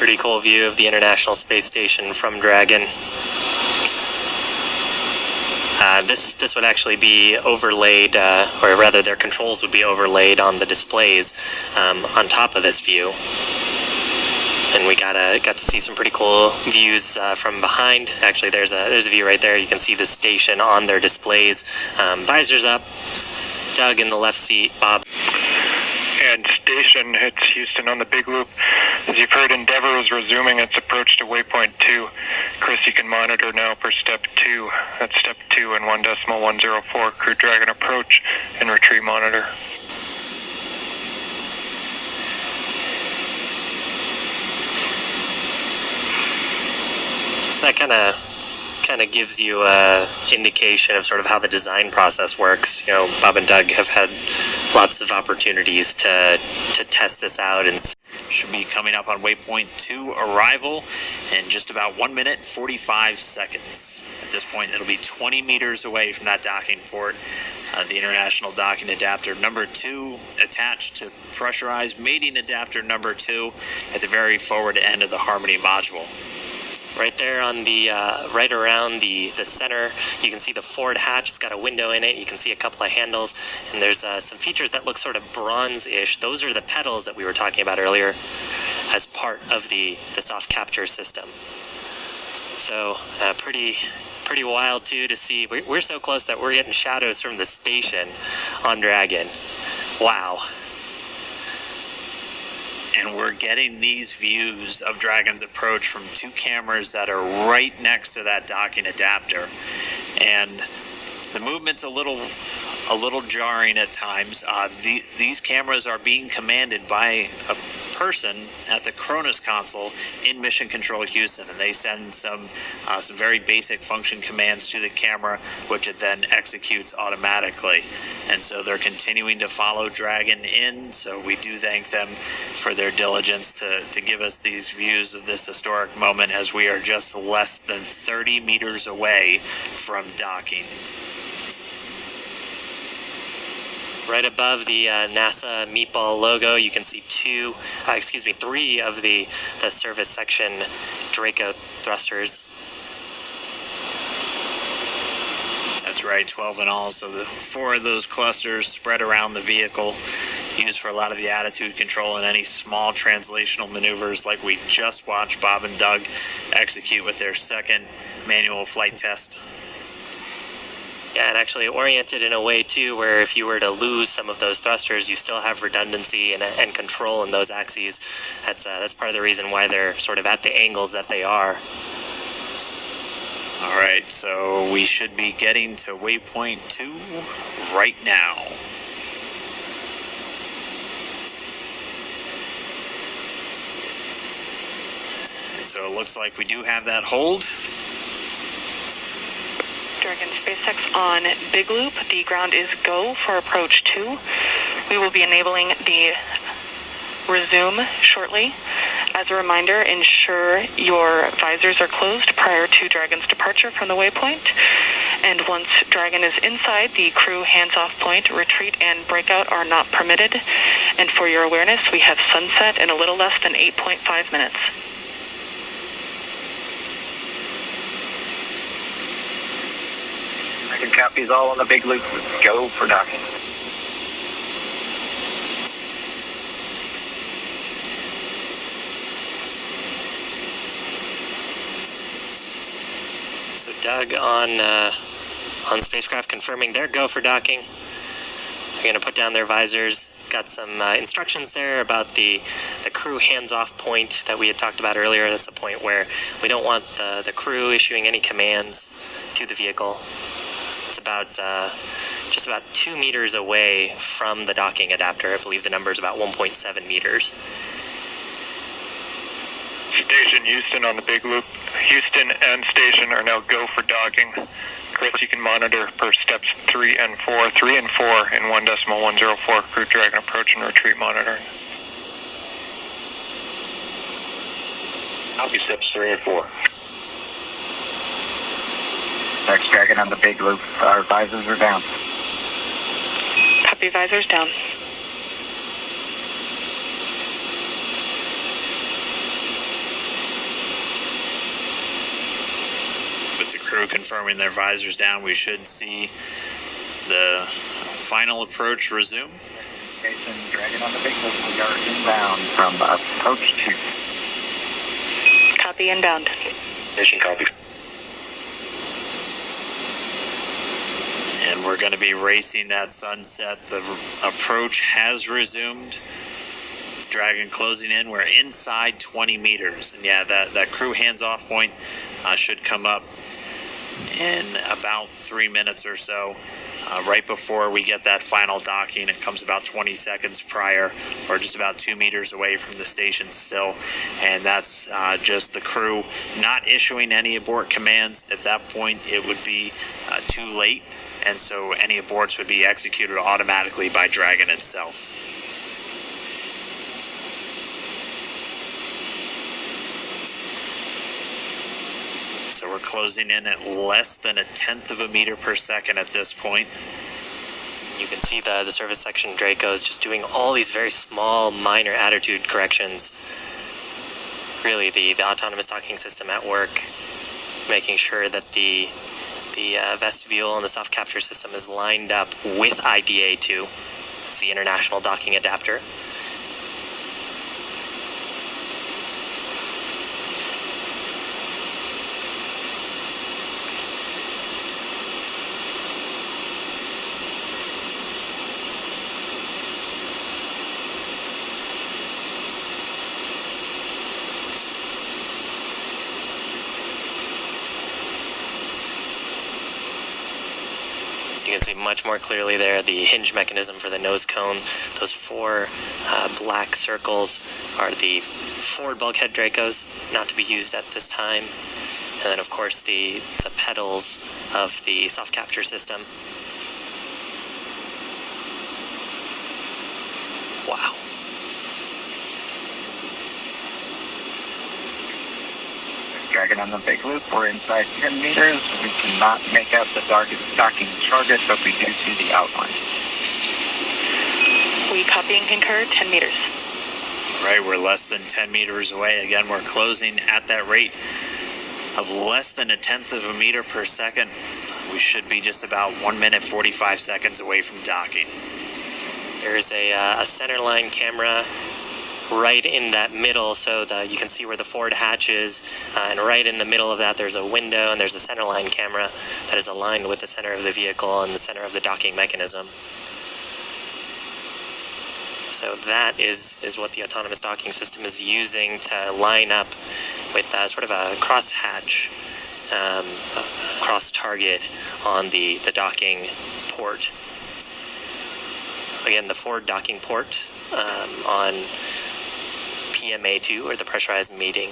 Pretty cool view of the International Space Station from Dragon. This would actually be overlaid, or rather their controls would be overlaid on the displays on top of this view. And we got to see some pretty cool views from behind. Actually, there's a view right there. You can see the station on their displays. Visors up. Doug in the left seat. Bob. And station hits Houston on the big loop. As you've heard, Endeavour is resuming its approach to waypoint 2. Chris, you can monitor now for step 2. That's step 2 and 1.104. Crew Dragon approach and retreat monitor. That kind of gives you an indication of sort of how the design process works. You know, Bob and Doug have had lots of opportunities to test this out, and should be coming up on waypoint 2 arrival in just about 1 minute 45 seconds. At this point, it'll be 20 meters away from that docking port. The International Docking Adapter number 2 attached to pressurized mating adapter number 2 at the very forward end of the Harmony module. Right there on the, right around the center, you can see the forward hatch. It's got a window in it. You can see a couple of handles, and there's some features that look sort of bronze-ish. Those are the pedals that we were talking about earlier as part of the soft capture system. So pretty wild, too, to see. We're so close that we're getting shadows from the station on Dragon. Wow. And we're getting these views of Dragon's approach from 2 cameras that are right next to that docking adapter. And the movement's a little jarring at times. These cameras are being commanded by a person at the Cronus console in Mission Control Houston, and they send some very basic function commands to the camera, which it then executes automatically. And so they're continuing to follow Dragon in, so we do thank them for their diligence to give us these views of this historic moment, as we are just less than 30 meters away from docking. Right above the NASA meatball logo, you can see 3 of the service section Draco thrusters. That's right, 12 in all. So the 4 of those clusters spread around the vehicle, used for a lot of the attitude control and any small translational maneuvers like we just watched Bob and Doug execute with their second manual flight test. Yeah, and actually oriented in a way, too, where if you were to lose some of those thrusters, you still have redundancy and control in those axes. That's part of the reason why they're sort of at the angles that they are. All right, so we should be getting to waypoint 2 right now. And so it looks like we do have that hold. Dragon SpaceX on Big Loop. The ground is go for approach 2. We will be enabling the resume shortly. As a reminder, ensure your visors are closed prior to Dragon's departure from the waypoint. And once Dragon is inside, the crew hands-off point, retreat and breakout are not permitted. And for your awareness, we have sunset in a little less than 8.5 minutes. Copies all on the Big Loop. Go for docking. So Doug on spacecraft confirming their go for docking. They're going to put down their visors. Got some instructions there about the crew hands-off point that we had talked about earlier. That's a point where we don't want the crew issuing any commands to the vehicle. It's about just about 2 meters away from the docking adapter. I believe the number is about 1.7 meters. Station Houston on the Big Loop. Houston and station are now go for docking. Chris, you can monitor for steps 3 and 4. 3 and 4 in 1.104. Crew Dragon approach and retreat monitoring. Copy steps 3 and 4. Next Dragon on the Big Loop. Our visors are down. Copy, visors down. crew confirming their visors down. We should see the final approach resume. Station Dragon on the big loop. We are inbound from approach 2. Copy, inbound. Mission copy. And we're going to be racing that sunset. The approach has resumed. Dragon closing in. We're inside 20 meters. And yeah, that crew hands-off point should come up in about 3 minutes or so. Right before we get that final docking, it comes about 20 seconds prior, or just about 2 meters away from the station still. And that's just the crew not issuing any abort commands. At that point, it would be too late. And so any aborts would be executed automatically by Dragon itself. So we're closing in at less than 1/10 of a meter per second at this point. You can see the service section Draco is just doing all these very small, minor attitude corrections. Really, the autonomous docking system at work, making sure that the vestibule and the soft capture system is lined up with IDA2. It's the International Docking Adapter. You can see much more clearly there the hinge mechanism for the nose cone. Those 4 black circles are the forward bulkhead Dracos, not to be used at this time. And then, of course, the pedals of the soft capture system. Wow. Dragon on the big loop. We're inside 10 meters. We cannot make out the docking target, but we do see the outline. We copy and concur, 10 meters. Right, we're less than 10 meters away. Again, we're closing at that rate of less than 1/10 of a meter per second. We should be just about 1 minute 45 seconds away from docking. There's a center line camera right in that middle, so you can see where the forward hatch is, and right in the middle of that there's a window, and there's a center line camera that is aligned with the center of the vehicle and the center of the docking mechanism. So that is what the autonomous docking system is using to line up with sort of a cross-hatch, cross-target on the docking port. Again, the forward docking port on PMA2, or the pressurized mating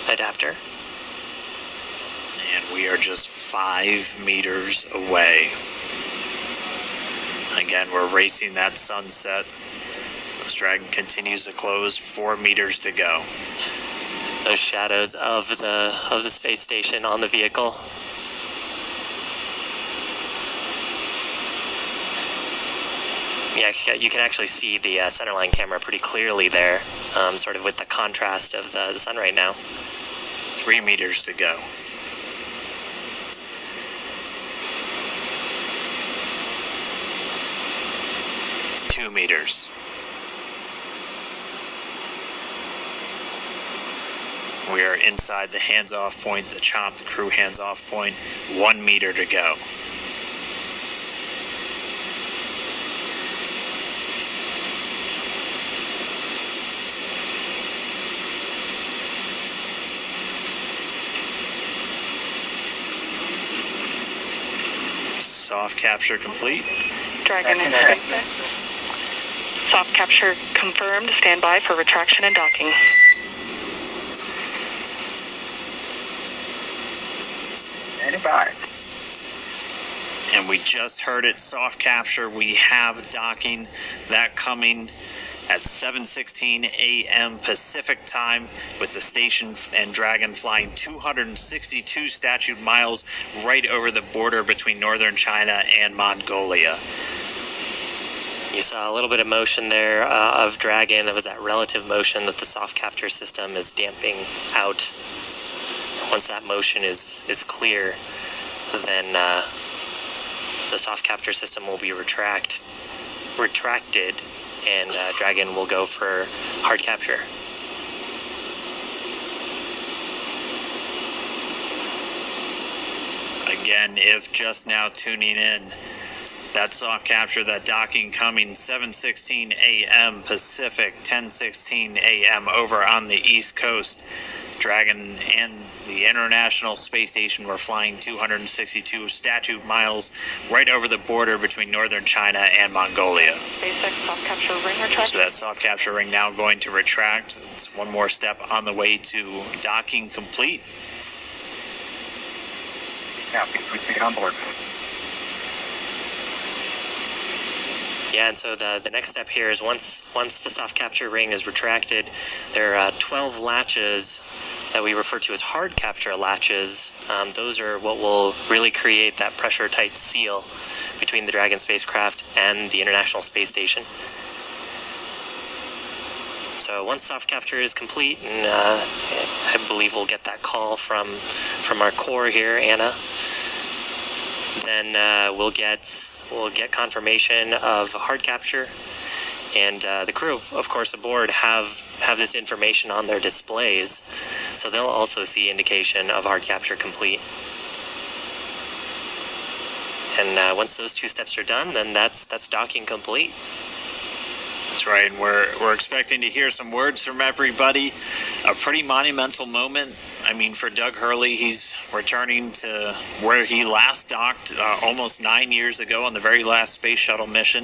adapter. And we are just 5 meters away. Again, we're racing that sunset. This Dragon continues to close, 4 meters to go. Those shadows of the space station on the vehicle. Yeah, you can actually see the centerline camera pretty clearly there, sort of with the contrast of the sun right now. 3 meters to go. Two meters. We are inside the hands-off point, the chomp, the crew hands-off point. 1 meter to go. Soft capture complete. Dragon is soft capture confirmed. Stand by for retraction and docking. Standing by. And we just heard it, soft capture. We have docking, that coming at 7:16 a.m. Pacific time, with the station and Dragon flying 262 statute miles right over the border between northern China and Mongolia. You saw a little bit of motion there of Dragon. That was that relative motion that the soft capture system is damping out. once that motion is clear, then the soft capture system will be retracted, and Dragon will go for hard capture. Again, if just now tuning in, that soft capture, that docking coming 7:16 a.m. Pacific, 10:16 a.m. over on the East Coast. Dragon and the International Space Station were flying 262 statute miles right over the border between northern China and Mongolia. SpaceX soft capture ring retract. So that soft capture ring now going to retract. It's one more step on the way to docking complete. Yeah, we take on board. Yeah, and so the next step here is once the soft capture ring is retracted, there are 12 latches that we refer to as hard capture latches. Those are what will really create that pressure-tight seal between the Dragon spacecraft and the International Space Station. So once soft capture is complete, and I believe we'll get that call from our core here, Anna, then we'll get confirmation of hard capture, and the crew, of course, aboard have this information on their displays, so they'll also see indication of hard capture complete. And once those two steps are done, then that's docking complete. That's right, and we're expecting to hear some words from everybody. A pretty monumental moment. I mean, for Doug Hurley, he's returning to where he last docked almost 9 years ago on the very last space shuttle mission.